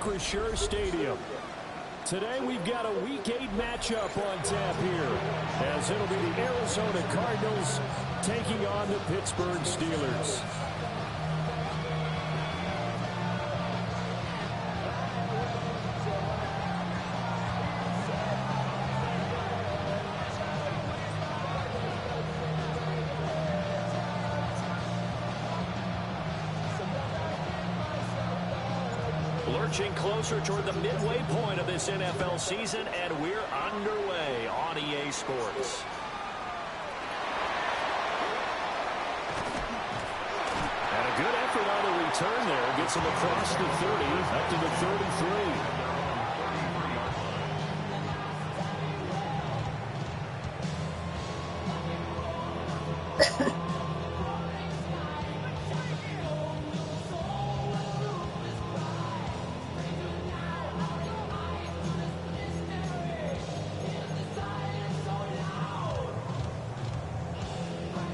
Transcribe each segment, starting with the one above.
Acrisure Stadium. Today we've got a Week 8 matchup on tap here, as it'll be the Arizona Cardinals taking on the Pittsburgh Steelers. Lurching closer toward the midway point of this NFL season, and we're underway on EA Sports. And a good effort on the return there. Gets him across the 30, up to the 33.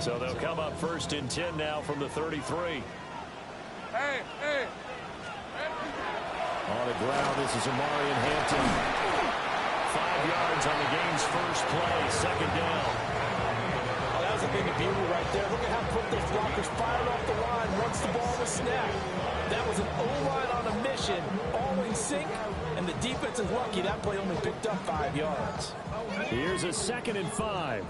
So they'll come up first and 10 now from the 33. Hey. On the ground, this is Amarian Hampton. 5 yards on the game's first play, second down. Oh, that was a big beauty right there. Look at how quick those blockers fired off the line once the ball was snapped. That was an O-line on a mission, all in sync, and the defense is lucky that play only picked up 5 yards. Here's a 2nd and 5.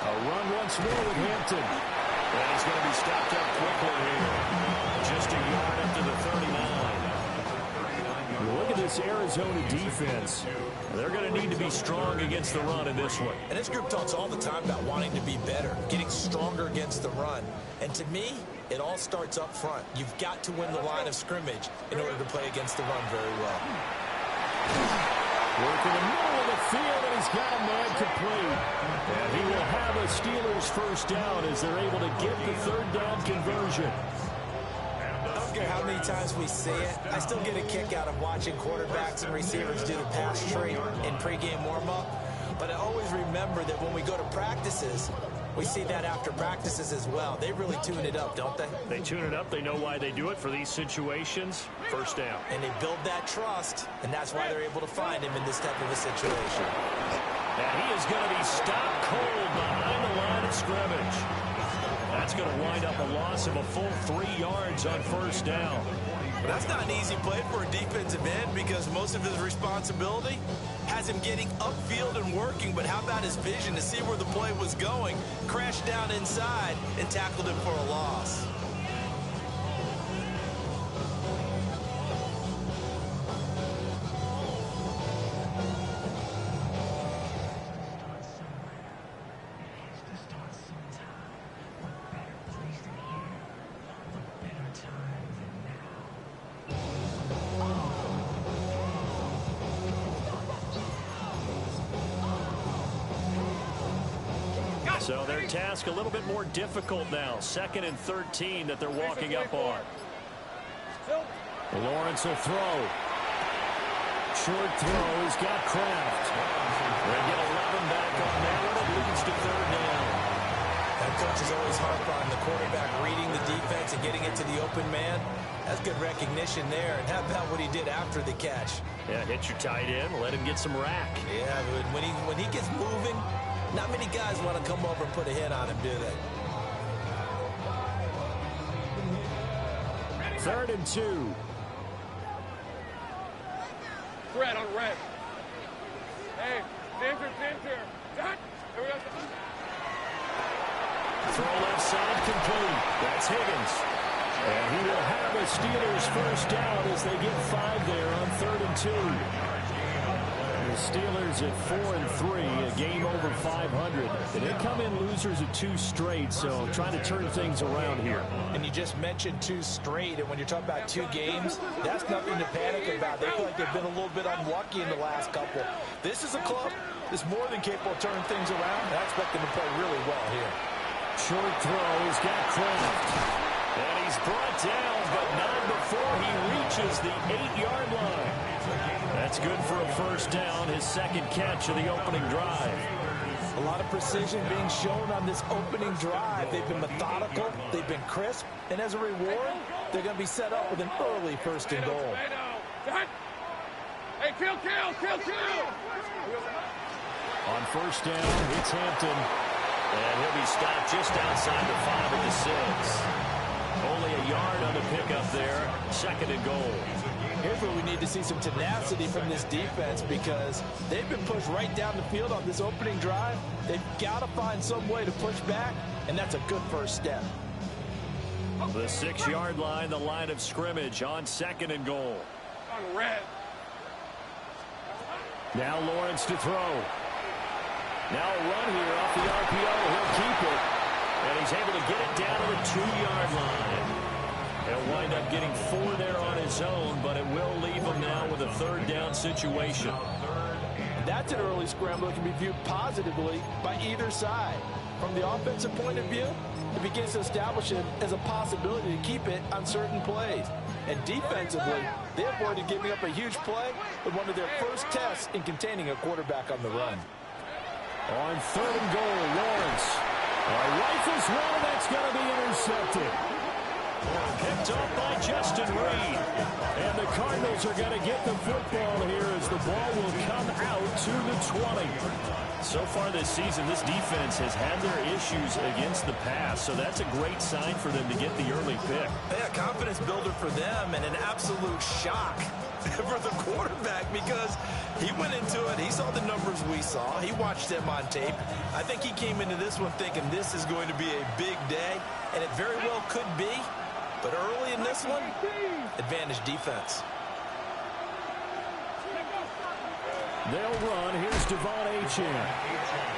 A run once more with Hampton. And he's going to be stopped up quickly here. Just a yard up to the 39. Look at this Arizona defense. They're going to need to be strong against the run in this one. And this group talks all the time about wanting to be better, getting stronger against the run. And to me, it all starts up front. You've got to win the line of scrimmage in order to play against the run very well. Work in the middle of the field, and he's got a man complete. And he will have a Steelers first down as they're able to get the 3rd down conversion. I don't care how many times we see it. I still get a kick out of watching quarterbacks and receivers do the pass tree in pregame warm-up. But I always remember that when we go to practices, we see that after practices as well. They really tune it up, don't they? They tune it up. They know why they do it for these situations. First down. And they build that trust, and that's why they're able to find him in this type of a situation. And he is going to be stopped cold behind the line of scrimmage. That's going to wind up a loss of a full 3 yards on first down. But that's not an easy play for a defensive end because most of his responsibility has him getting upfield and working. But how about his vision to see where the play was going, crashed down inside, and tackled him for a loss. So their task a little bit more difficult now. 2nd and 13 that they're walking up on. Lawrence will throw. Short throw. He's got Kraft. They get 11 back on that one. It leads to 3rd down. That coach is always harp on the quarterback reading the defense and getting it to the open man. That's good recognition there. And how about what he did after the catch? Yeah, hit your tight end. Let him get some rack. Yeah, but when he gets moving, not many guys want to come over and put a hit on him, do they? 3rd and 2. Red on red. Hey, center. Throw left side complete. That's Higgins. And he will have a Steelers first down as they get 5 there on 3rd and 2. The Steelers at 4-3, a game over 500. And they come in losers of 2 straight, so trying to turn things around here. And you just mentioned 2 straight, and when you're talking about 2 games, that's nothing to panic about. They feel like they've been a little bit unlucky in the last couple. This is a club that's more than capable of turning things around, and I expect them to play really well here. Short throw, he's got Kraft. And he's brought down, but not before he reaches the 8-yard line. That's good for a first down, his 2nd catch of the opening drive. A lot of precision being shown on this opening drive. They've been methodical, they've been crisp, and as a reward, they're going to be set up with an early 1st and goal. Hey, kill! On 1st down, it's Hampton. And he'll be stopped just outside the 5 at the 6. Only a yard on the pickup there. 2nd and goal. Here's where we need to see some tenacity from this defense because they've been pushed right down the field on this opening drive. They've got to find some way to push back, and that's a good first step. The 6-yard line, the line of scrimmage on 2nd and goal. On red. Now Lawrence to throw. Now a run here off the RPO. He'll keep it. And he's able to get it down to the 2-yard line. He'll wind up getting 4 there on his own, but it will leave him now with a 3rd down situation. That's an early scramble that can be viewed positively by either side. From the offensive point of view, it begins to establish it as a possibility to keep it on certain plays. And defensively, they avoided giving up a huge play with one of their first tests in containing a quarterback on the run. On 3rd and goal, Lawrence. Rifles one, that's going to be intercepted. Picked off by Justin Reed. And the Cardinals are going to get the football here as the ball will come out to the 20. So far this season, this defense has had their issues against the pass, so that's a great sign for them to get the early pick. Yeah, confidence builder for them and an absolute shock for the quarterback because he went into it. He saw the numbers we saw. He watched them on tape. I think he came into this one thinking this is going to be a big day, and it very well could be. But early in this one, advantage defense. They'll run. Here's Devon Achane.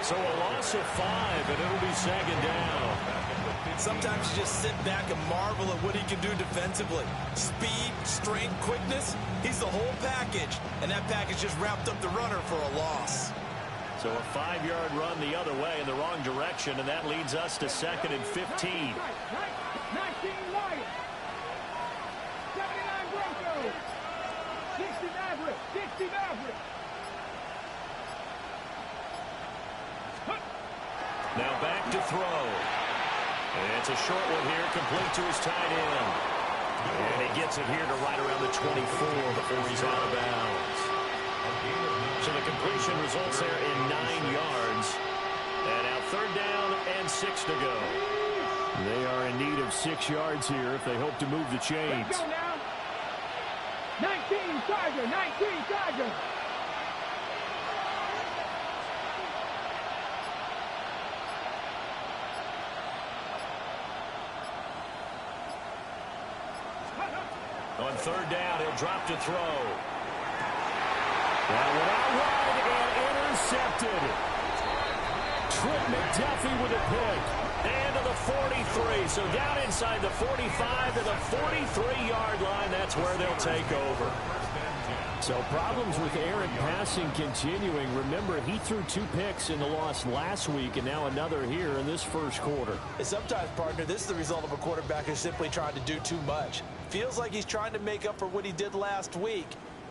So a loss of 5, and it'll be 2nd down. Sometimes you just sit back and marvel at what he can do defensively. Speed, strength, quickness, he's the whole package. And that package just wrapped up the runner for a loss. So a 5-yard run the other way in the wrong direction, and that leads us to 2nd and 15. 19 Lions. 79 Broncos. 60 Mavericks. 60 Mavericks. Now back to throw. And it's a short one here, complete to his tight end. And he gets it here to right around the 24 before he's out of bounds. So the completion results there in 9 yards. And now 3rd down and 6 to go. They are in need of 6 yards here if they hope to move the chains. Let's go now. 19 Tiger. 19 Tiger. On 3rd down, he'll drop to throw. That one out wide and intercepted. Trent McDuffie with a pick. And to the 43. So down inside the 45 to the 43-yard line. That's where they'll take over. So problems with errant passing continuing. Remember, he threw 2 picks in the loss last week and now another here in this first quarter. And sometimes, partner, this is the result of a quarterback who's simply trying to do too much. Feels like he's trying to make up for what he did last week,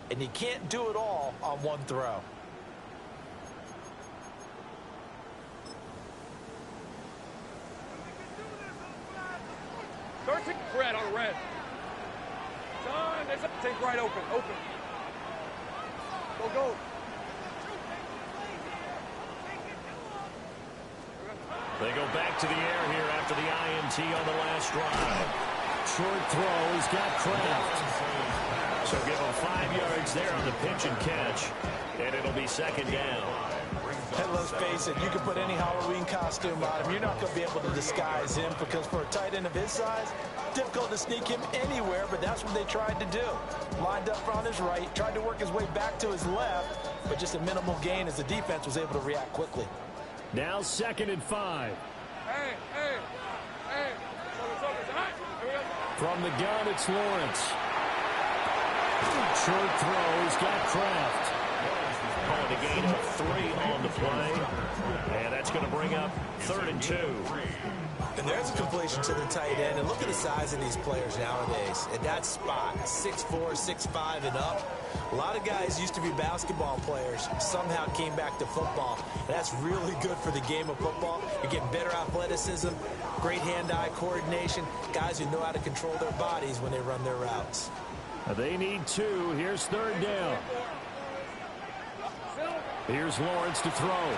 and he can't do it all on one throw. Red on red. John, there's a take right open. Open. Go. They go back to the air here after the INT on the last drive. Short throw. He's got Kraft. So give him 5 yards there on the pitch and catch. And it'll be 2nd down. And let's face it, you can put any Halloween costume on him. You're not going to be able to disguise him because for a tight end of his size, difficult to sneak him anywhere, but that's what they tried to do. Lined up on his right, tried to work his way back to his left, but just a minimal gain as the defense was able to react quickly. Now 2nd and 5. Hey. From the gun, it's Lawrence. Short throw. He's got Kraft. Calling a gain of 3 on the play. And that's going to bring up 3rd and 2. And there's a completion to the tight end. And look at the size of these players nowadays. At that spot, 6'4", 6'5", and up. A lot of guys used to be basketball players, somehow came back to football. And that's really good for the game of football. You're getting better athleticism, great hand-eye coordination, guys who know how to control their bodies when they run their routes. They need 2. Here's 3rd down. Here's Lawrence to throw.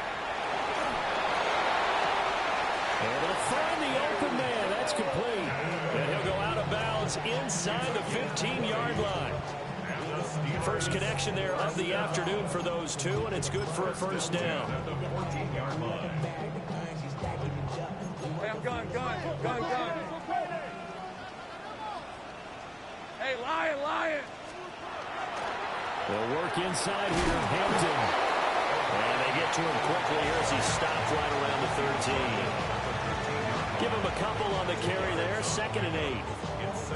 And he'll find the open man. That's complete. And he'll go out of bounds inside the 15-yard line. First connection there of the afternoon for those two, and it's good for a first down. Hey, I'm gun. Hey, Lion. They'll work inside here. Hampton. And they get to him quickly here as he stopped right around the 13. Give him a couple on the carry there. 2nd and 8.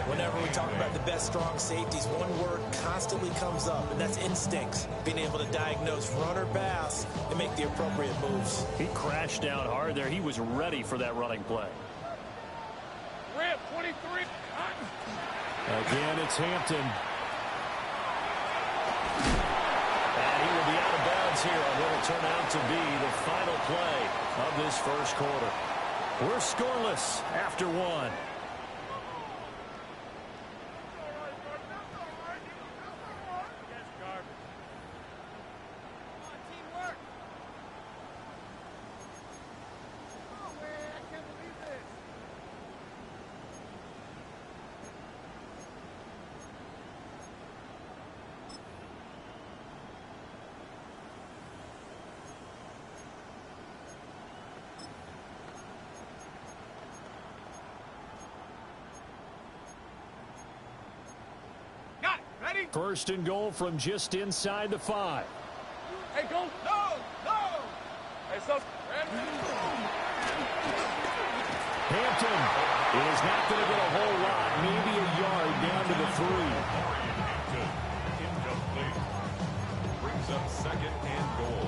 Whenever we talk about the best strong safeties, one word constantly comes up, and that's instincts. Being able to diagnose run or pass and make the appropriate moves. He crashed down hard there. He was ready for that running play. Rip, 23. Again, it's Hampton. And he will be out of bounds here on what will turn out to be the final play of this first quarter. We're scoreless after 1. First and goal from just inside the 5. Hey, go. No. Hey, so. Hampton is not going to get a whole lot, maybe a yard down to the 3. Incomplete. Brings up 2nd and goal.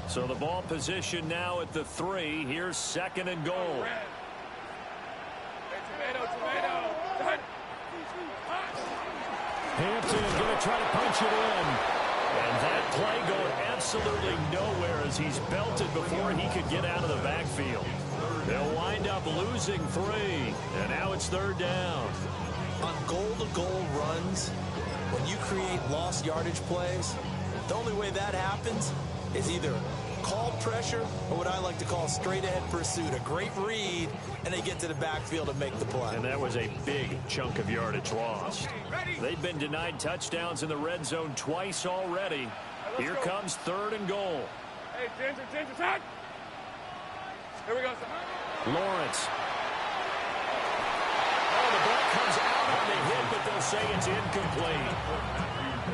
So the ball position now at the 3. Here's 2nd and goal. Hey, tomato. Hampton going to try to punch it in. And that play going absolutely nowhere as he's belted before he could get out of the backfield. They'll wind up losing 3. And now it's 3rd down. On goal-to-goal runs, when you create lost yardage plays, the only way that happens is either called pressure or what I like to call straight-ahead pursuit. A great read, and they get to the backfield and make the play. And that was a big chunk of yardage lost. They've been denied touchdowns in the red zone twice already. Here comes 3rd and goal. Hey, Ginger, touch. Here we go. Lawrence. Oh, the ball comes out on the hit, but they'll say it's incomplete.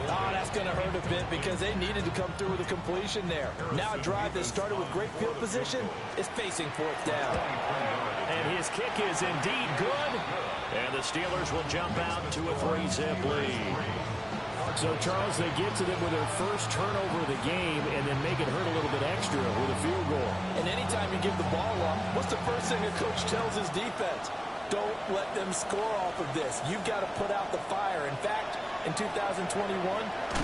Oh, that's going to hurt a bit because they needed to come through with a completion there. Now a drive that started with great field position is facing 4th down. And his kick is indeed good. And the Steelers will jump out to a 3-zip lead. So, Charles, they get to them with their first turnover of the game and then make it hurt a little bit extra with a field goal. And anytime you give the ball up, what's the first thing a coach tells his defense? Don't let them score off of this. You've got to put out the fire. In fact, in 2021,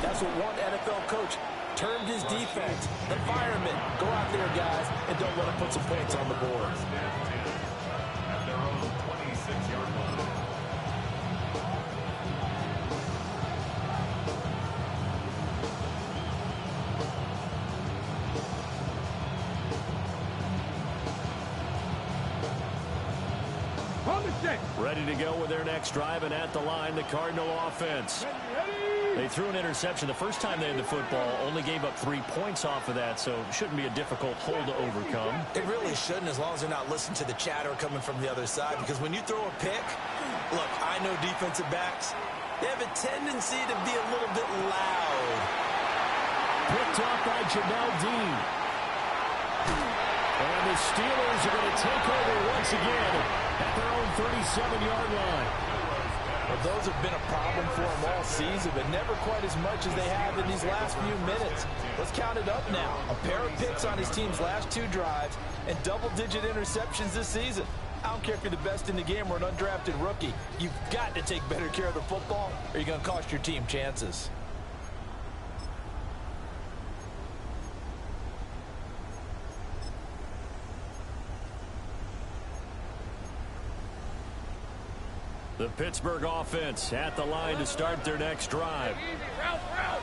that's what one NFL coach termed his defense. The firemen. Go out there, guys, and don't let them put some points on the board. At their own 26-yard line. Ready to go with their next drive, and at the line, the Cardinal offense. They threw an interception the first time they had the football, only gave up 3 points off of that, so it shouldn't be a difficult hole to overcome. It really shouldn't, as long as they're not listening to the chatter coming from the other side, because when you throw a pick, look, I know defensive backs, they have a tendency to be a little bit loud. Picked off by Jamel Dean. And the Steelers are going to take over once again at their own 37-yard line. Well, those have been a problem for them all season, but never quite as much as they have in these last few minutes. Let's count it up now. A pair of picks on his team's last 2 drives and double-digit interceptions this season. I don't care if you're the best in the game or an undrafted rookie. You've got to take better care of the football or you're going to cost your team chances. The Pittsburgh offense at the line to start their next drive.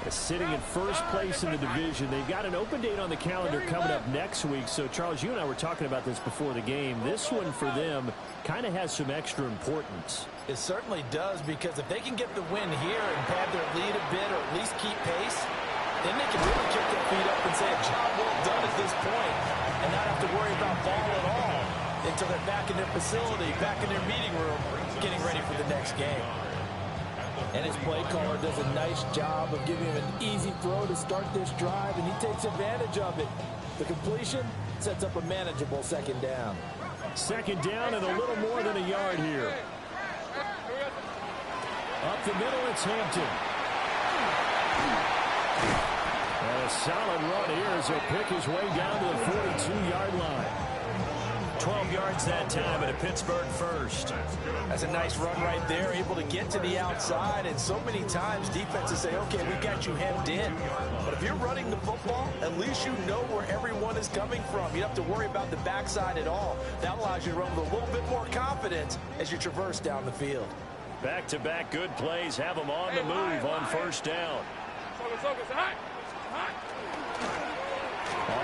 Sitting in first place in the division. They've got an open date on the calendar coming up next week. So, Charles, you and I were talking about this before the game. This one for them kind of has some extra importance. It certainly does, because if they can get the win here and pad their lead a bit or at least keep pace, then they can really kick their feet up and say a job well done at this point and not have to worry about ball at all until they're back in their facility, back in their meeting room, getting ready for the next game. And his play caller does a nice job of giving him an easy throw to start this drive, and he takes advantage of it. The completion sets up a manageable second down. Second down and a little more than a yard here. Up the middle, it's Hampton. And a solid run here as he'll pick his way down to the 42-yard line. 12 yards that time and a Pittsburgh first. That's a nice run right there, able to get to the outside. And so many times defenses say, okay, we got you hemmed in. But if you're running the football, at least you know where everyone is coming from. You don't have to worry about the backside at all. That allows you to run with a little bit more confidence as you traverse down the field. Back-to-back good plays have them on the move on first down. On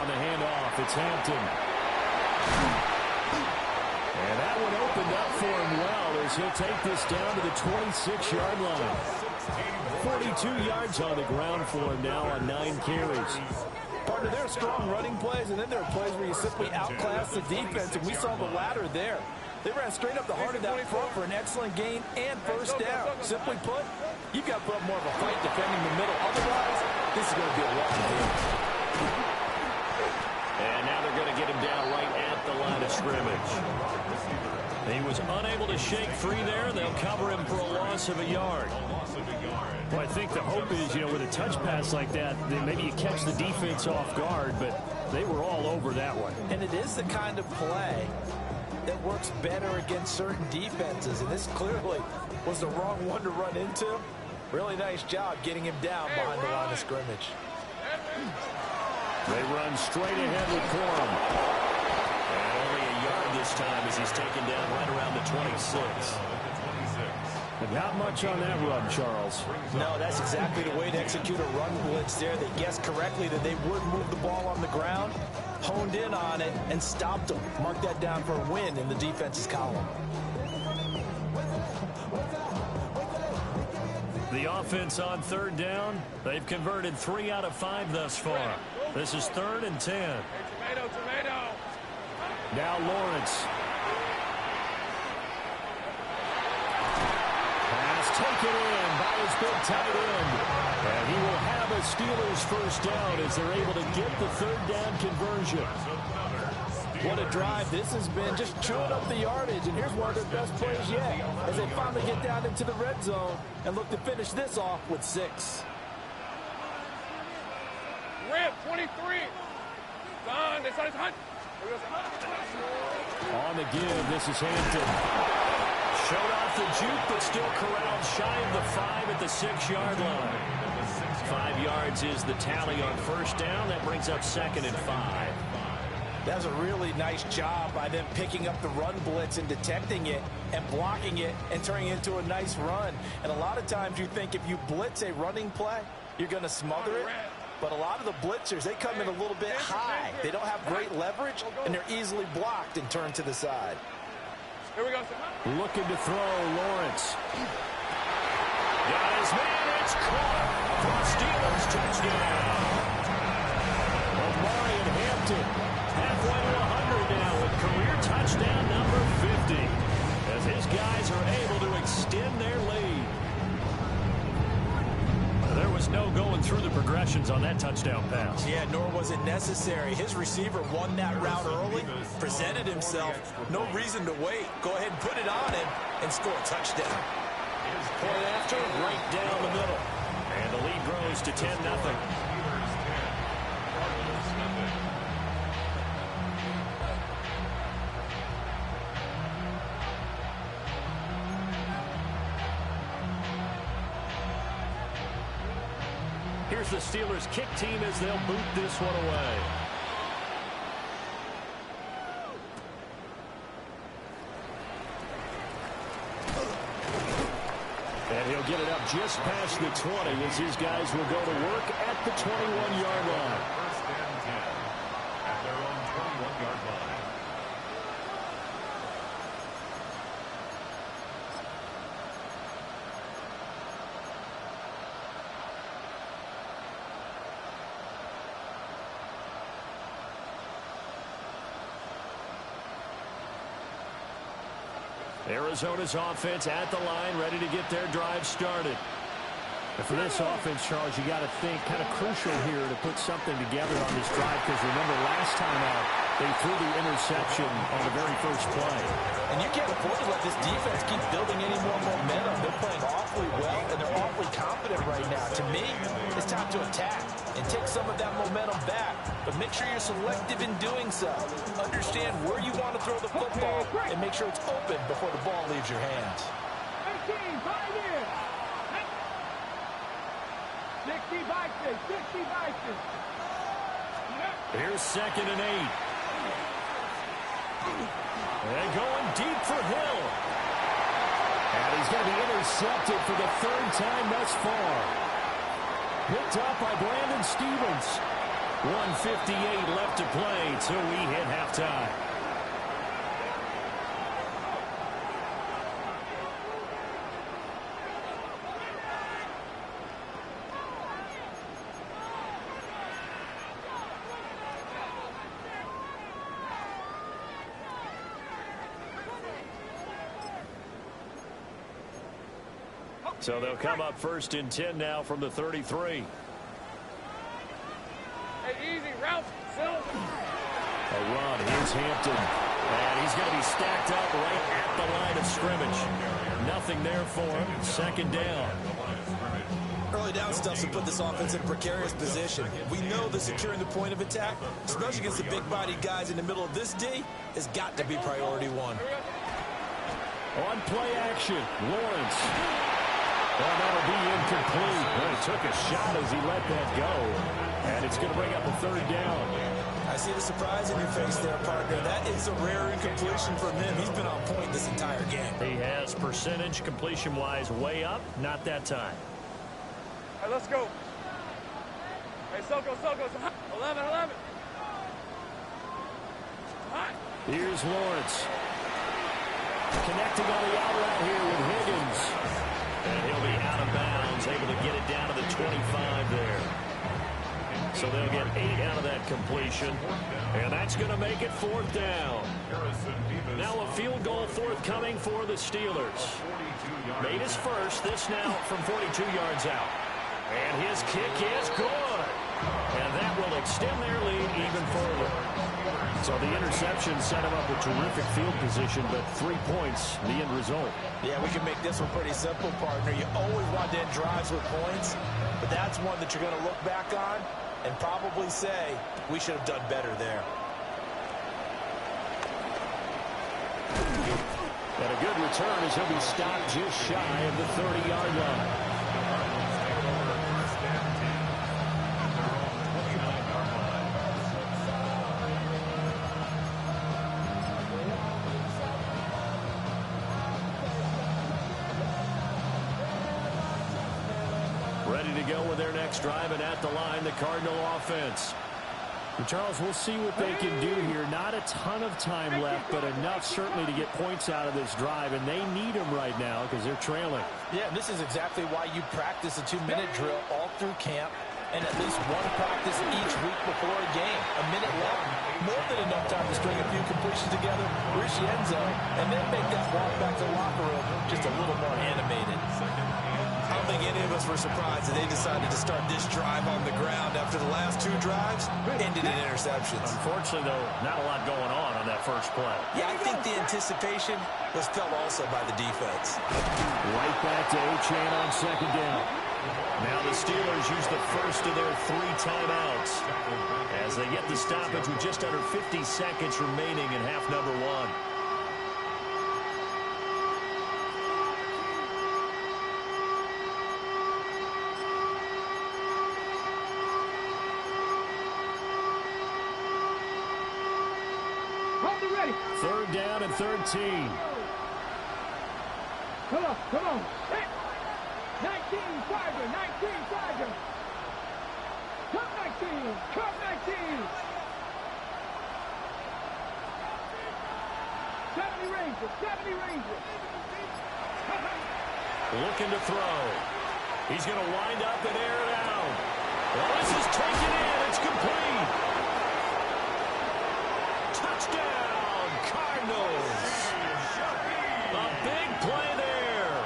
the handoff, it's Hampton. And that one opened up for him well as he'll take this down to the 26-yard line. 42 yards on the ground for him now on 9 carries. Partner, there are strong running plays, and then there are plays where you simply outclass the defense, and we saw the latter there. They ran straight up the heart of that front for an excellent gain and first down. Simply put, you've got to put up more of a fight defending the middle. Otherwise, this is going to be a walk game. And now they're going to get him down right at the line of scrimmage. He was unable to shake free there. They'll cover him for a loss of a yard. Well, I think the hope is, with a touch pass like that, then maybe you catch the defense off guard, but they were all over that one. And it is the kind of play that works better against certain defenses, and this clearly was the wrong one to run into. Really nice job getting him down behind the line of scrimmage. They run straight ahead with Corum. And only a yard this time as he's taken down right around the 26. But not much on that run, Charles. No, that's exactly the way to execute a run blitz there. They guessed correctly that they would move the ball on the ground, honed in on it, and stopped them. Mark that down for a win in the defense's column. The offense on third down. They've converted 3 out of 5 thus far. This is 3rd and 10. Tomato. Now Lawrence. Pass taken in by his big tight end. And he will have a Steelers first down as they're able to get the 3rd down conversion. What a drive this has been, just chewing up the yardage. And here's one of their best plays yet as they finally get down into the red zone and look to finish this off with 6. Rip, 23. Done. This is Hunt. On the give, this is Hampton. Showed off the juke, but still corralled shy of the 5 at the 6-yard line. 5 yards is the tally on first down. That brings up 2nd and 5. That was a really nice job by them picking up the run blitz and detecting it and blocking it and turning it into a nice run. And a lot of times you think if you blitz a running play, you're going to smother it. But a lot of the blitzers, they come in a little bit high. They don't have great leverage, and they're easily blocked and turned to the side. Here we go. Looking to throw, Lawrence. Got his man, it's caught for a Steelers touchdown. Omari and Hampton halfway to 100 now with career touchdown number 50 as his guys are able to extend their lead. There was no going through the progression hands on that touchdown pass. Yeah, nor was it necessary. His receiver won that route early, presented himself. No reason to wait. Go ahead and put it on him and score a touchdown. Point after, right down the middle. And the lead grows to 10-0. Here's the Steelers kick team as they'll boot this one away. And he'll get it up just past the 20 as his guys will go to work at the 21-yard line. First and 10 at their own 21-yard line. Arizona's offense at the line, ready to get their drive started. And for this offense, Charles, you got to think kind of crucial here to put something together on this drive, because remember last time out, they threw the interception on the very first play. And you can't afford to let this defense keep building any more momentum. They're playing awfully well, and they're awfully confident right now. To me, it's time to attack and take some of that momentum back. But make sure you're selective in doing so. Understand where you want to throw the football and make sure it's open before the ball leaves your hands. 18, right here. 60 Vikings, 60 Vikings. Here's 2nd and 8. And going deep for Hill. And he's going to be intercepted for the 3rd time thus far. Picked up by Brandon Stevens. 1:58 left to play till we hit halftime. So they'll come up 1st and 10 now from the 33. Hey, easy, Ralph. A run. Here's Hampton. And he's going to be stacked up right at the line of scrimmage. Nothing there for him. 2nd down. Early down stuff to put this offense in a precarious position. We know that securing the point of attack, especially against the big-bodied guys in the middle of this D, has got to be priority one. On play action, Lawrence. Well, that'll be incomplete. Well, he took a shot as he let that go. And it's going to bring up a 3rd down. I see the surprise in your face there, partner. That is a rare incompletion from him. He's been on point this entire game. He has percentage completion-wise way up. Not that time. All right, let's go. Hey, Soko. 11. Here's Lawrence. Connecting on the out route here with Higgins. And he'll be out of bounds, able to get it down to the 25 there. So they'll get 8 out of that completion. And that's going to make it 4th down. Now a field goal forthcoming for the Steelers. Made his first, this now from 42 yards out. And his kick is good. And that will extend their lead even further. So the interception set him up with terrific field position, but 3 points, the end result. Yeah, we can make this one pretty simple, partner. You always want to end drives with points, but that's one that you're going to look back on and probably say, we should have done better there. And a good return as he'll be stopped just shy of the 30-yard line. Ready to go with their next drive, and at the line, the Cardinal offense. And Charles, we'll see what they can do here. Not a ton of time left, but enough certainly to get points out of this drive, and they need them right now because they're trailing. Yeah, this is exactly why you practice a 2-minute drill all through camp and at least one practice each week before a game. A minute left, more than enough time to string a few completions together, reach the end zone, and then make that walk back to the locker room just a little more animated. I don't think any of us were surprised that they decided to start this drive on the ground after the last 2 drives ended in interceptions. Unfortunately, though, not a lot going on that first play. Yeah, I think the anticipation was felt also by the defense. Right back to A-Chain on second down. Now the Steelers use the first of their 3 timeouts as they get the stoppage with just under 50 seconds remaining in half number 1. Ready. 3rd down and 13. Come on. Hey. 19, Tiger, 19, Tiger. Come 19, come 19. 70 Rangers. Looking to throw. He's going to wind up and air it out. Well, this is taken in. It's complete. Touchdown, Cardinals. A big play there.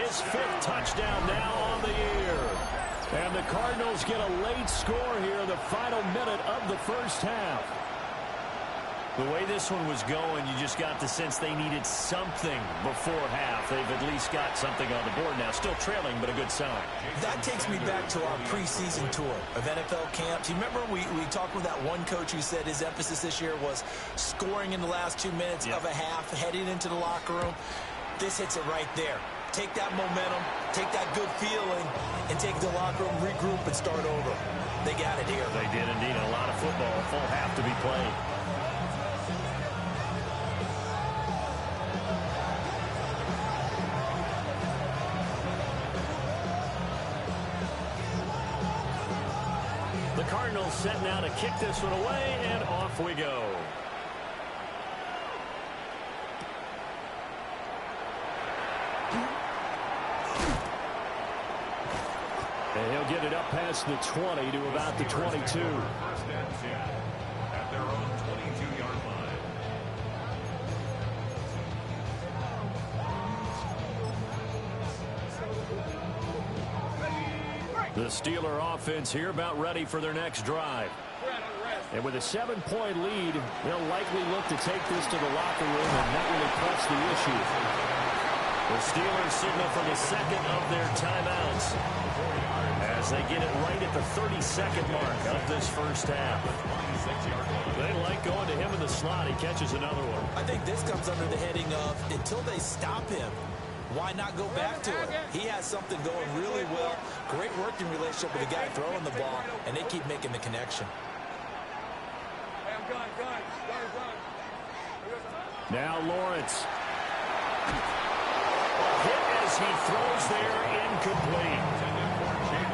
His 5th touchdown now on the year. And the Cardinals get a late score here in the final minute of the first half. The way this one was going, you just got the sense they needed something before half. They've at least got something on the board now. Still trailing, but a good sign. That takes me back to our preseason tour of NFL camps. You remember we talked with that one coach who said his emphasis this year was scoring in the last 2 minutes of a half, heading into the locker room. This hits it right there. Take that momentum, take that good feeling, and take the locker room, regroup, and start over. They got it here. They did indeed. A lot of football, a full half to be played. The Cardinals set now to kick this one away, and off we go. And he'll get it up past the 20 to about the 22. 1st and 10 at their own 22-yard line. The Steeler offense here about ready for their next drive. And with a 7-point lead, they'll likely look to take this to the locker room and not really press the issue. The Steelers signal for the 2nd of their timeouts as they get it right at the 32nd mark of this first half. They like going to him in the slot. He catches another one. I think this comes under the heading of until they stop him, why not go back to it? He has something going really well. Great working relationship with the guy throwing the ball, and they keep making the connection. Now Lawrence. Hit as he throws there, incomplete.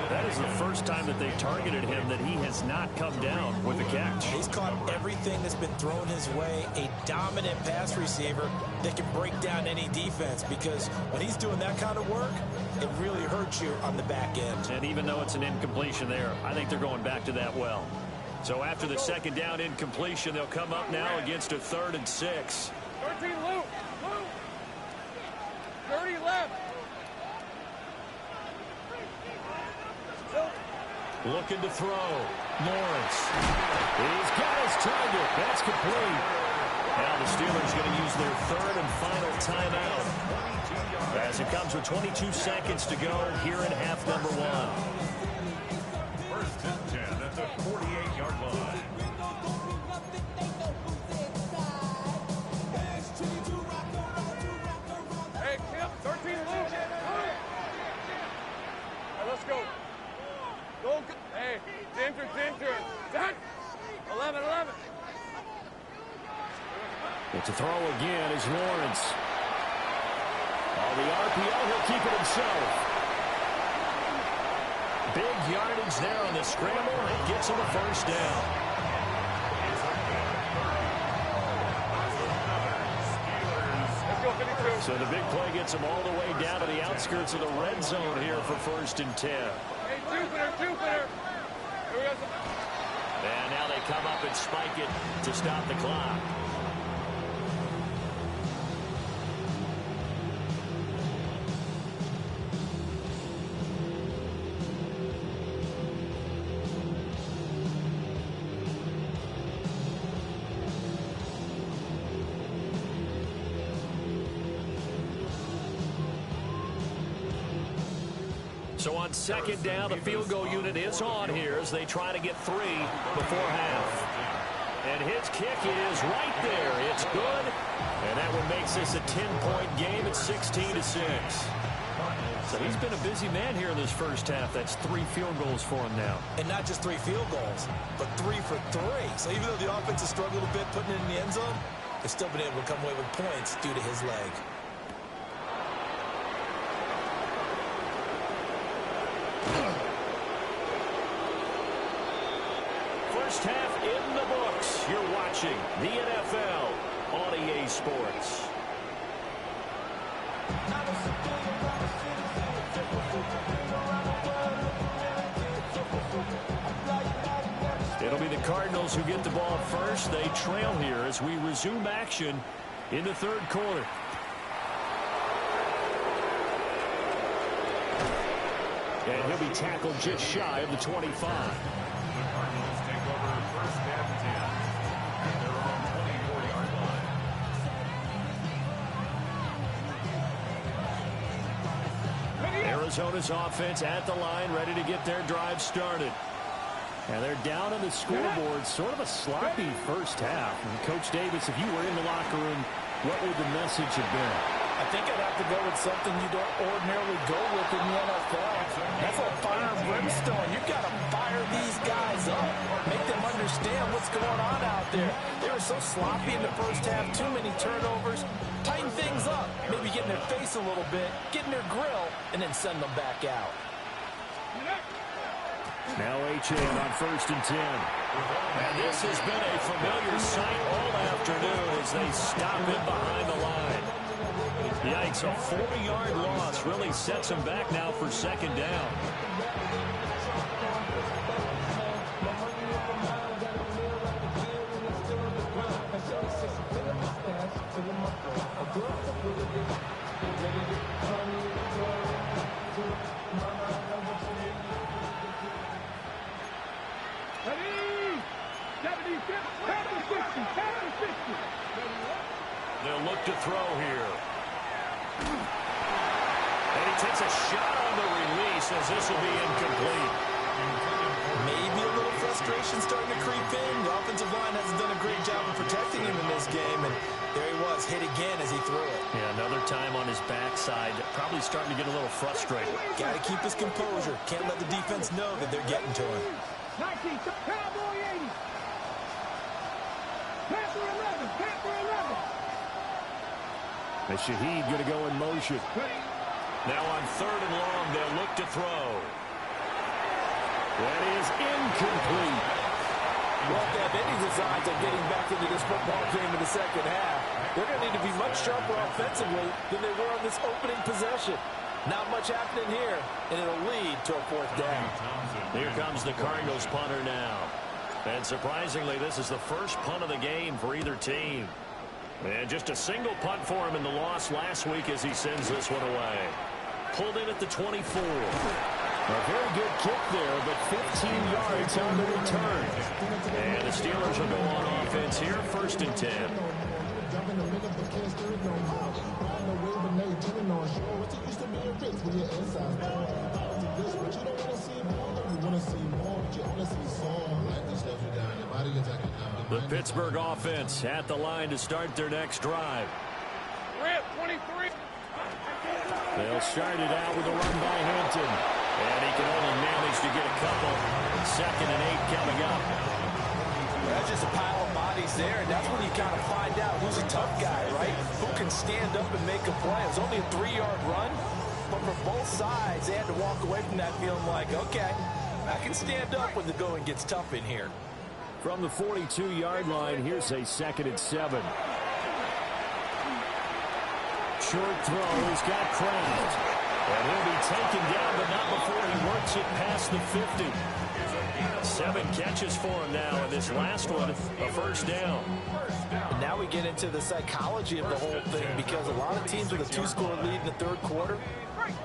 That is the first time that they've targeted him that he has not come down with a catch. He's caught everything that's been thrown his way. A dominant pass receiver that can break down any defense, because when he's doing that kind of work, it really hurts you on the back end. And even though it's an incompletion there, I think they're going back to that well. So after the 2nd down incompletion, they'll come up now against a 3rd and 6. 13, Luke. 30 left. Looking to throw. Lawrence. He's got his target. That's complete. Now the Steelers going to use their 3rd and final timeout as it comes with 22 seconds to go here in half number 1. 1st and 10 at the 48-yard line. Hey, Kip, 13, Luke. Let's go. Go. Hey, Ginger. Done. 11. But to throw again is Lawrence. Oh, the RPO, he'll keep it himself. Big yardage there on the scramble. It gets him a 1st down. Let's go, 52. So the big play gets him all the way down to the outskirts of the red zone here for 1st and 10. Hey, Jupiter. And now they come up and spike it to stop the clock. So on second down, the field goal unit is on here as they try to get 3 before half. And his kick is right there. It's good. And that one makes this a 10-point game at 16-6. So he's been a busy man here in this first half. That's 3 field goals for him now. And not just 3 field goals, but 3 for 3. So even though the offense has struggled a bit putting it in the end zone, they've still been able to come away with points due to his leg. First half in the books. You're watching the NFL on EA Sports. It'll be the Cardinals who get the ball first. They trail here as we resume action in the third quarter. And he'll be tackled just shy of the 25. The Cardinals take over first and 10 at their own 24-yard line. Arizona's offense at the line, ready to get their drive started. And they're down on the scoreboard. Sort of a sloppy first half. And Coach Davis, if you were in the locker room, what would the message have been? I think I'd have to go with something you don't ordinarily go with in the NFL. That's like fire and brimstone. You've got to fire these guys up. Make them understand what's going on out there. They were so sloppy in the first half. Too many turnovers. Tighten things up. Maybe get in their face a little bit. Get in their grill. And then send them back out. Now Achane on first and 10. And this has been a familiar sight all afternoon as they stop him behind the line. Yikes, a 40-yard loss really sets him back now for second down. They'll look to throw here. And he takes a shot on the release as this will be incomplete. Maybe a little frustration starting to creep in. The offensive line hasn't done a great job of protecting him in this game. And there he was, hit again as he threw it. Yeah, another time on his backside. Probably starting to get a little frustrated. Got to keep his composure. Can't let the defense know that they're getting to him. 19, Cowboy 80. Panther 11, Panther 11. The Shaheed going to go in motion. Now on third and long, they'll look to throw. That is incomplete. Well, if they have any designs of getting back into this football game in the second half, they're going to need to be much sharper offensively than they were on this opening possession. Not much happening here, and it'll lead to a fourth down. Here comes the Cardinals punter now. And surprisingly, this is the first punt of the game for either team. And just a single punt for him in the loss last week as he sends this one away. Pulled in at the 24. A very good kick there, but 15 yards on the return. And the Steelers will go on offense here, first and 10. The Pittsburgh offense at the line to start their next drive. Rip, 23. They'll start it out with a run by Hampton. And he can only manage to get a couple. Second and 8 coming up. That's just a pile of bodies there, and that's when you kind of find out who's a tough guy, right? Who can stand up and make a play. It was only a 3-yard run, but for both sides, they had to walk away from that feeling like, okay, I can stand up when the going gets tough in here. From the 42-yard line, here's a second and 7. Short throw, he's got Kraft. And he'll be taken down, but not before he works it past the 50. 7 catches for him now, and this last one, a first down. And now we get into the psychology of the whole thing, because a lot of teams with a 2-score lead in the third quarter,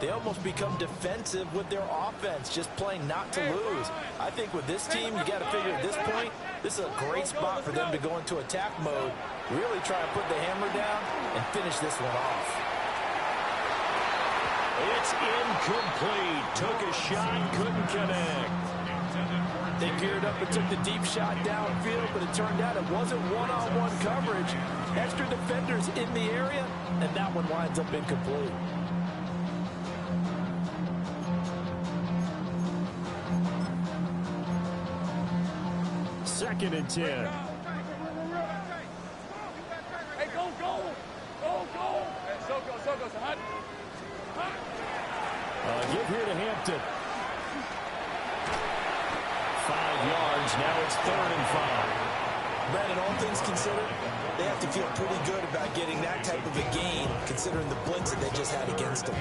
they almost become defensive with their offense, just playing not to lose. I think with this team, you got to figure at this point, this is a great spot for them to go into attack mode, really try to put the hammer down and finish this one off. It's incomplete. Took a shot, couldn't connect. They geared up and took the deep shot downfield, but it turned out it wasn't one-on-one coverage. Extra defenders in the area, and that one winds up incomplete. Second and 10. Hey, go. Hey, so go. Hot. Give here to Hampton. 5 yards. Now it's 3rd and 5. Brandon, all things considered, they have to feel pretty good about getting that type of a gain, considering the blitz that they just had against them.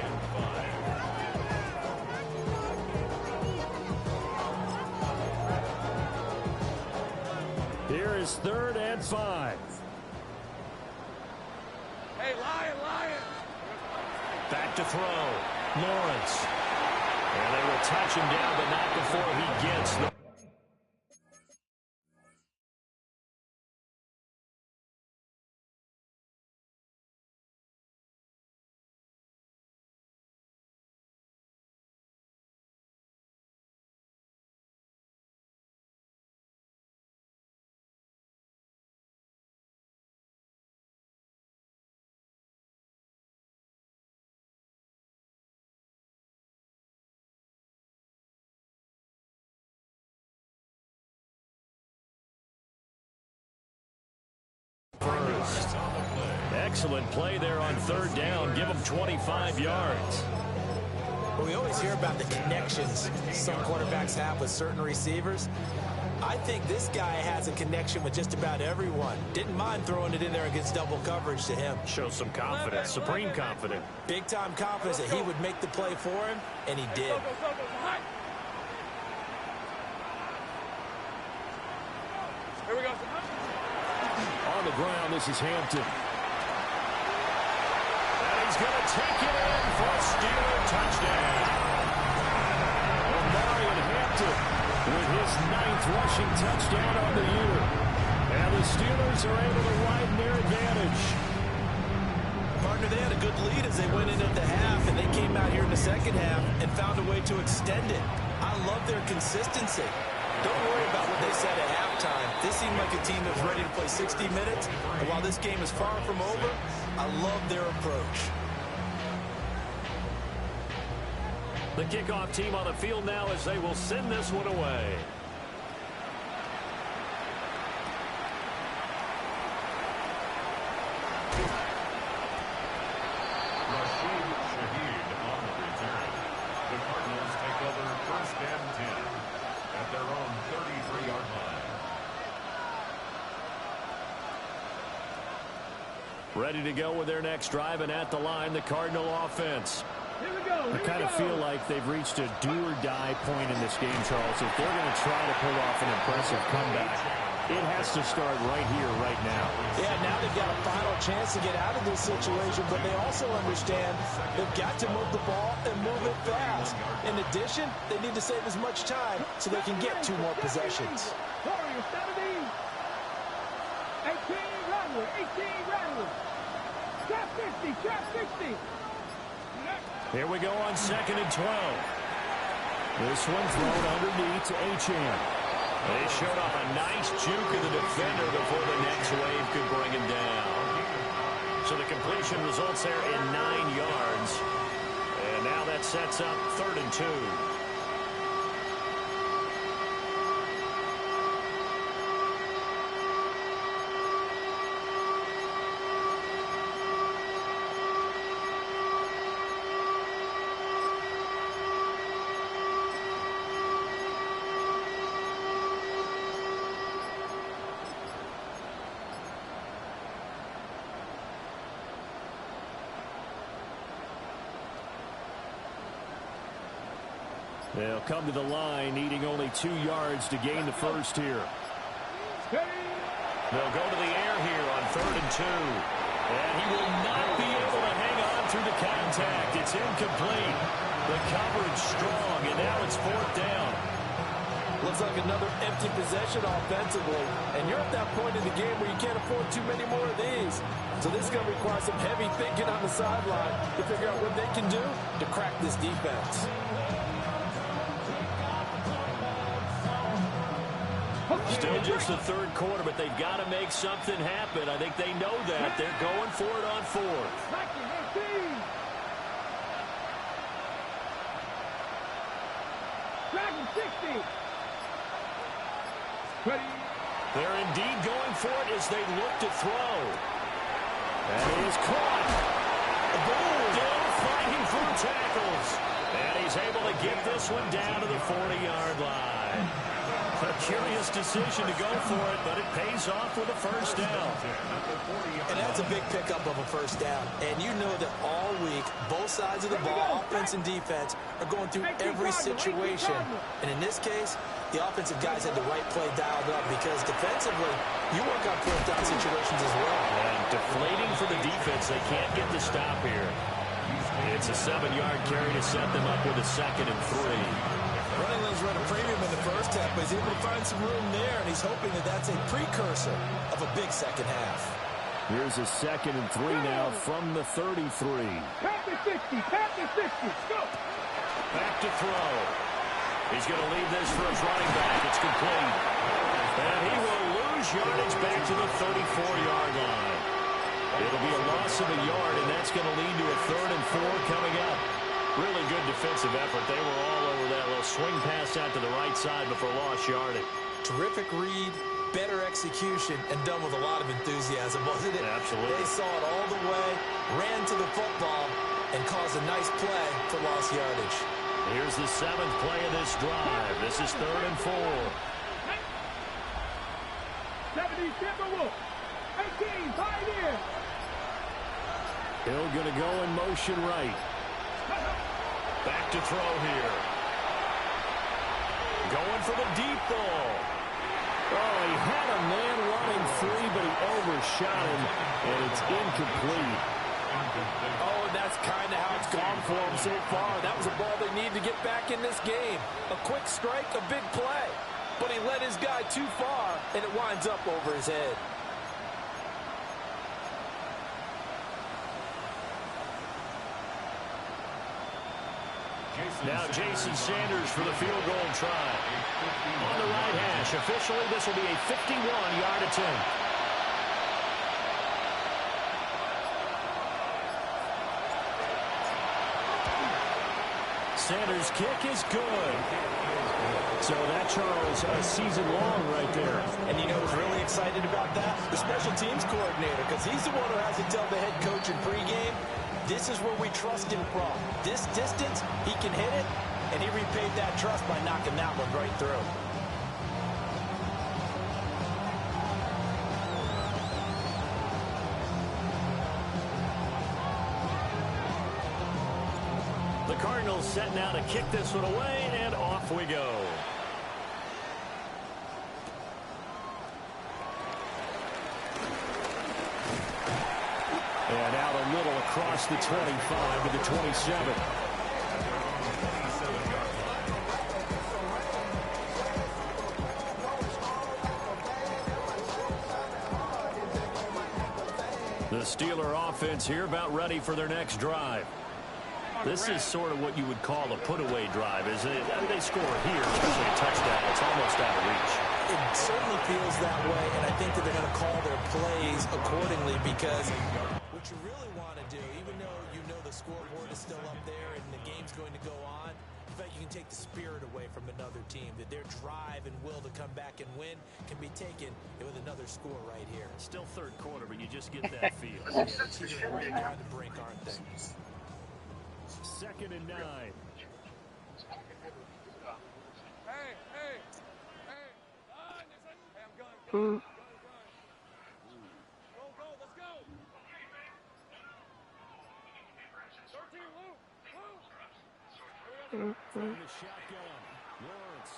Here is 3rd and 5. Hey, Lion. Back to throw. Lawrence. And they will touch him down, but not before he gets the... first. Excellent play there on 3rd down. Give them 25 yards. Well, we always hear about the connections some quarterbacks have with certain receivers. I think this guy has a connection with just about everyone. Didn't mind throwing it in there against double coverage to him. Shows some confidence, supreme confidence. Big-time confidence that he would make the play for him, and he did. Hot. Here we go. On the ground, this is Hampton. And he's going to take it in for a Steeler touchdown. Marion Hampton with his 9th rushing touchdown on the year. And the Steelers are able to widen their advantage. Partner, they had a good lead as they went into the half, and they came out here in the second half and found a way to extend it. I love their consistency. Don't worry about what they said at halftime. This seemed like a team that was ready to play 60 minutes. And while this game is far from over, I love their approach. The kickoff team on the field now as they will send this one away. Rashid Shaheed on the return. The Cardinals take over 1st and 10 at their own 33-yard line. Ready to go with their next drive, and at the line, the Cardinal offense. Here we go. I kind of feel like they've reached a do-or-die point in this game, Charles. If they're going to try to pull off an impressive comeback, it has to start right here, right now. Yeah, now they've got a final chance to get out of this situation, but they also understand they've got to move the ball and move it fast. In addition, they need to save as much time so they can get 2 more possessions. Warriors 17. 18 Rattler. 18 Rattler. Trap 60. Here we go on 2nd and 12. This one thrown underneath to Achane. They showed off a nice juke of the defender before the next wave could bring him down. So the completion results there in 9 yards. And now that sets up 3rd and 2. They'll come to the line, needing only 2 yards to gain the first here. They'll go to the air here on 3rd and 2. And he will not be able to hang on through the contact. It's incomplete. The coverage strong, and now it's 4th down. Looks like another empty possession offensively. And you're at that point in the game where you can't afford too many more of these. So this is going to require some heavy thinking on the sideline to figure out what they can do to crack this defense. Still just the third quarter, but they've got to make something happen. I think they know that. They're going for it on fourth. Dragon 60. They're indeed going for it as they look to throw. That is caught. Still fighting through tackles. And he's able to get this one down to the 40-yard line. A curious decision to go for it, but it pays off with a first down. And that's a big pickup of a first down. And you know that all week, both sides of the ball, offense and defense, are going through every situation. And in this case, the offensive guys had the right play dialed up because defensively, you work on fourth down situations as well. And deflating for the defense, they can't get the stop here. It's a 7-yard carry to set them up with a 2nd and 3. Running those run a premium in the first half, but he's able to find some room there, and he's hoping that that's a precursor of a big second half. Here's a 2nd and 3 now from the 33. Panther 60. Panther 60. Go. Back to throw. He's going to leave this for his running back. It's complete. And he will lose yardage back to the 34-yard line. It'll be a loss of a yard, and that's going to lead to a 3rd and 4 coming up. Really good defensive effort. They were all over that little swing pass out to the right side before lost yardage. Terrific read, better execution, and done with a lot of enthusiasm, wasn't it? Absolutely. They saw it all the way, ran to the football, and caused a nice play for lost yardage. Here's the 7th play of this drive. This is 3rd and 4. 70 Timberwolves. 18 Pioneer. Hill going to go in motion right. Back to throw here. Going for the deep ball. Oh, he had a man running free, but he overshot him, and it's incomplete. Oh, and that's kind of how it's gone for him so far. That was a ball they need to get back in this game. A quick strike, a big play. But he led his guy too far, and it winds up over his head. Now Jason Sanders for the field goal try. On the right hash. Officially, this will be a 51-yard attempt. Sanders' kick is good. So that, Charles, a season long right there. And you know who's really excited about that? The special teams coordinator, because he's the one who has to tell the head coach in pregame, this is where we trust him from. This distance, he can hit it, and he repaid that trust by knocking that one right through. The Cardinals set now to kick this one away, and off we go. And out a little across the 25 to the 27. The Steeler offense here about ready for their next drive. This is sort of what you would call a put-away drive, isn't it? I mean, they score here, especially a touchdown. It's almost out of reach. It certainly feels that way, and I think that they're going to call their plays accordingly because what you really want to do, even though you know the scoreboard is still up there and the game's going to go on, in fact, you can take the spirit away from another team, that their drive and will to come back and win can be taken with another score right here. Still third quarter, but you just get that feel. Yeah, the teams are really trying to brink, aren't they? 2nd and 9. Hey, hey, hey. I'm going. Go, let's go. 13, Luke. From the shotgun. Lawrence.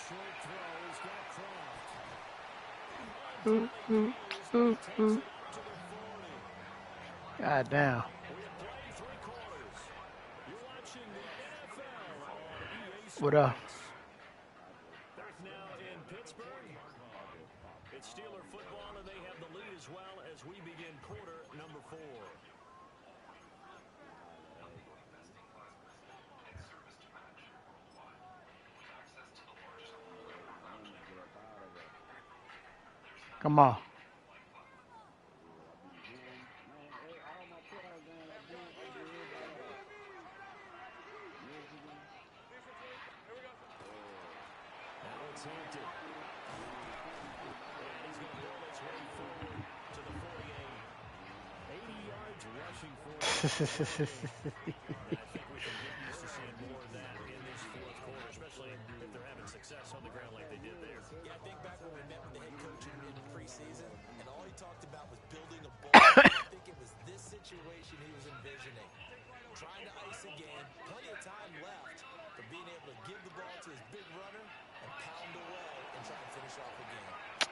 Short throw. He's got Croft. God damn. What up? as we begin quarter number 4. Come on. It's Hampton. And he's going to roll his way forward to the 48. 80 yards rushing for him. I think we can get used to seeing more of that in this fourth quarter, especially if they're having success on the ground like they did there. Yeah, I think back when we met with the head coach in preseason, and all he talked about was building a ball. I think it was this situation he was envisioning. Trying to ice a game, plenty of time left, but being able to give the ball to his big runner and pound away and try and finish off the game.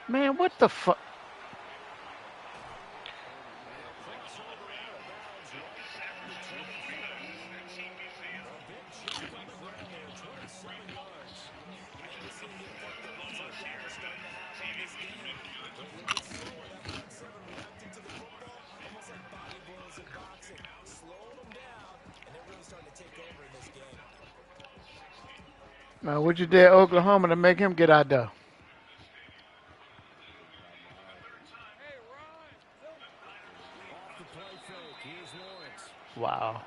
Man, what the fuck? Man, what you did Oklahoma to make him get out there? Wow.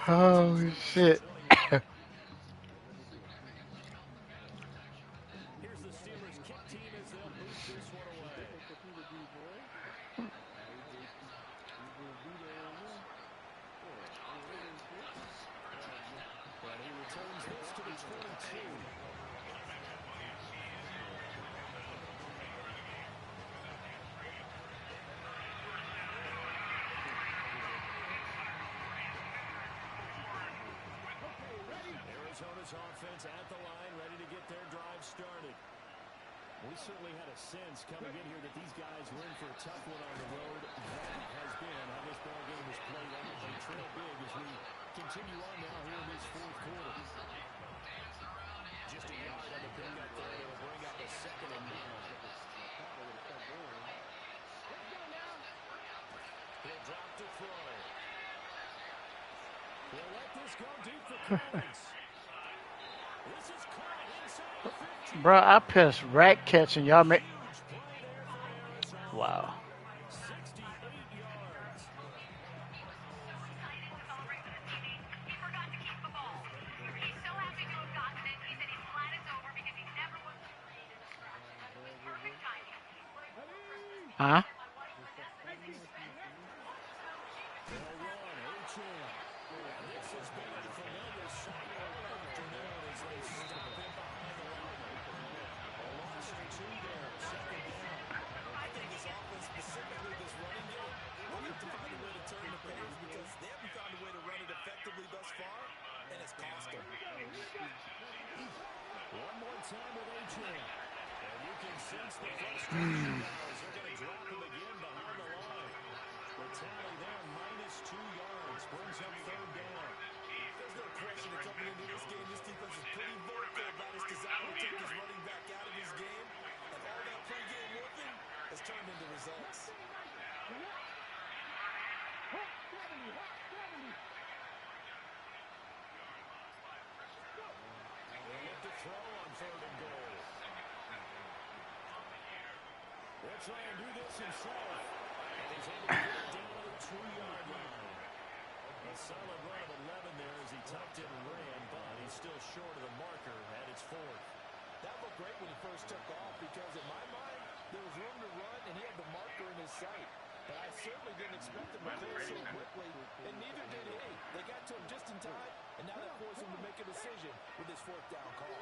Oh, shit. Here's the Steelers kick team as they'll boot this one away. And he returns this to the 22. Arizona's offense at the line, ready to get their drive started. We certainly had a sense coming in here that these guys were in for a tough one on the road. That has been how this ball game is played out. They trail big as we continue on now here in this fourth quarter. Just a yard on the pickup there. It'll bring up a 2nd and 9. He'll drop to throw. He'll let this go deep for Collins. This is caught inside the 15. Bro, I pissed rat catching. Y'all make. Wow. 68 yards. Huh? This has been a familiar sight all afternoon as they stop him behind the line. A loss of 2 there, 2nd down. I think this offense, specifically this running game, will have to find a way to turn the page because they haven't found a way to run it effectively thus far, and it's cost them. One more time with A-Chain. And you can sense the frustration now as they're going to drop him again behind the line. The tally there, -2 yards, brings up 3rd down. There's no question that coming into this game, this defense is pretty vocal about its desire to take his running back out of his game, and all that pregame working has turned into results. They'll look to throw on 3rd and goal. They'll try and do this himself. And he's able to get it down to the 2-yard line. A solid run of 11 there as he tucked it and ran, but he's still short of the marker at its 4th. That looked great when he first took off because in my mind, there was room to run and he had the marker in his sight. But I certainly didn't expect him to clear so quickly, and neither did he. They got to him just in time, and now that forced him to make a decision with his 4th down call.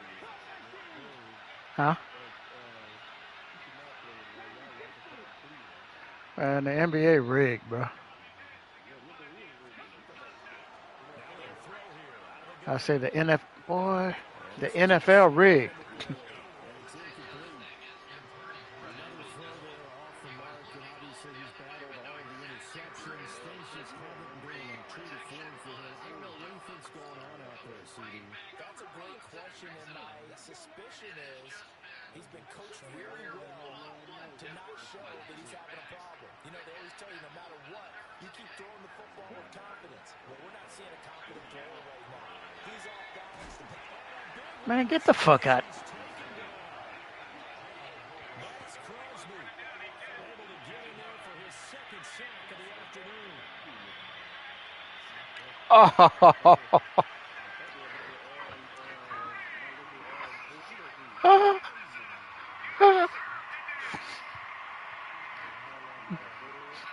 Huh? And the NBA rigged, bro. I say the NFL rigged. Another throw there off the mark, and obviously he's battled all of the interceptions. Things just haven't been true to form for him. I don't know what he thinks going on out there, CD. That's a great question, and my suspicion is he's been coached really well to not show that he's having a problem. You know, they always tell you no matter what, you keep throwing the football with confidence. Well, we're not seeing a confident thrower right now. He's off balance. Man, get the fuck out. Max Crosby able to get in there for his second sack of the afternoon.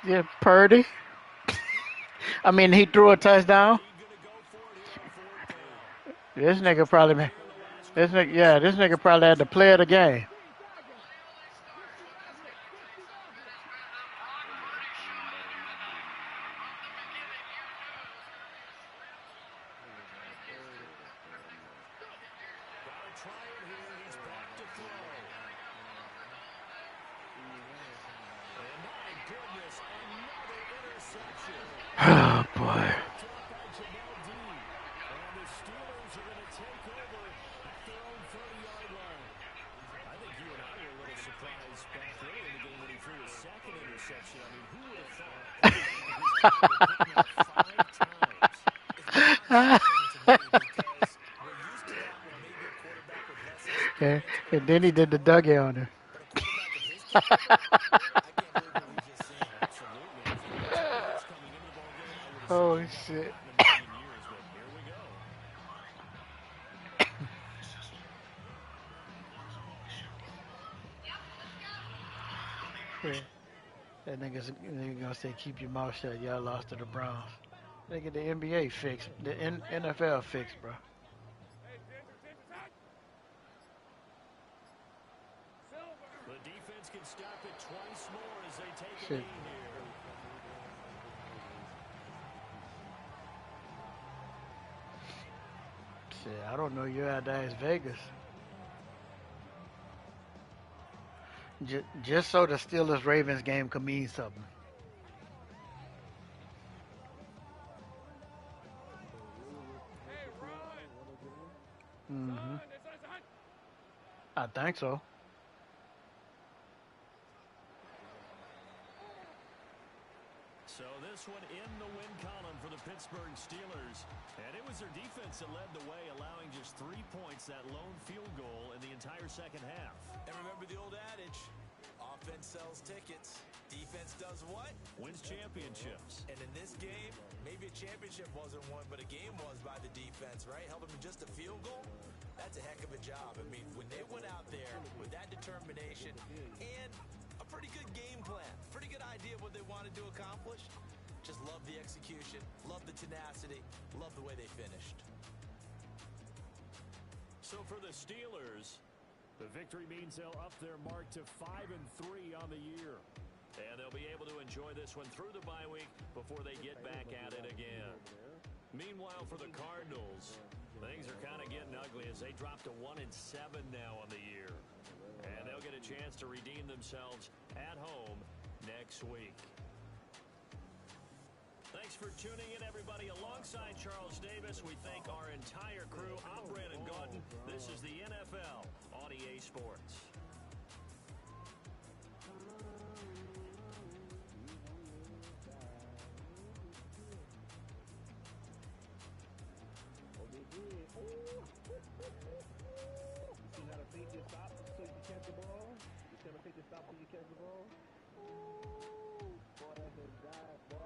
Yeah, Purdy. I mean, he threw a touchdown. This nigga probably, this nigga probably had the play of the game. Oh, boy. Yeah, and then he did the Dougie on him. Oh, shit. That nigga gonna say, keep your mouth shut. Y'all lost to the Browns. Nigga, the NBA fixed. The NFL fixed, bro. The defense can stop it twice more as they take a lead here. Shit, I don't know. You're out there. It's Vegas. Just so the Steelers-Ravens game could mean something. Mm-hmm. I think so. So this one in the win column for the Pittsburgh Steelers. And it was their defense that led the way, allowing just 3 points, that lone field goal in the entire second half. And remember the old adage, offense sells tickets. Defense does what? Wins championships. And in this game, maybe a championship wasn't won, but a game was by the defense, right? Held them to just a field goal. That's a heck of a job. I mean, when they went out there with that determination and a pretty good game plan, pretty good idea of what they wanted to accomplish, just love the execution, love the tenacity, love the way they finished. So for the Steelers, the victory means they'll up their mark to 5-3 on the year. And they'll be able to enjoy this one through the bye week before they get back at it again. Meanwhile, for the Cardinals, things are kind of getting ugly as they drop to 1-7 now on the year. And they'll get a chance to redeem themselves at home next week. Thanks for tuning in, everybody. Alongside Charles Davis, we thank our entire crew. I'm Brandon Gaudin. This is the NFL on EA Sports. You gotta take your stop so you can catch the ball. You gotta take your stop so you catch the ball. Boy, that's a guy, boy.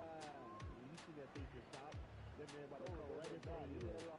You see that take your stop. That man about to come right in.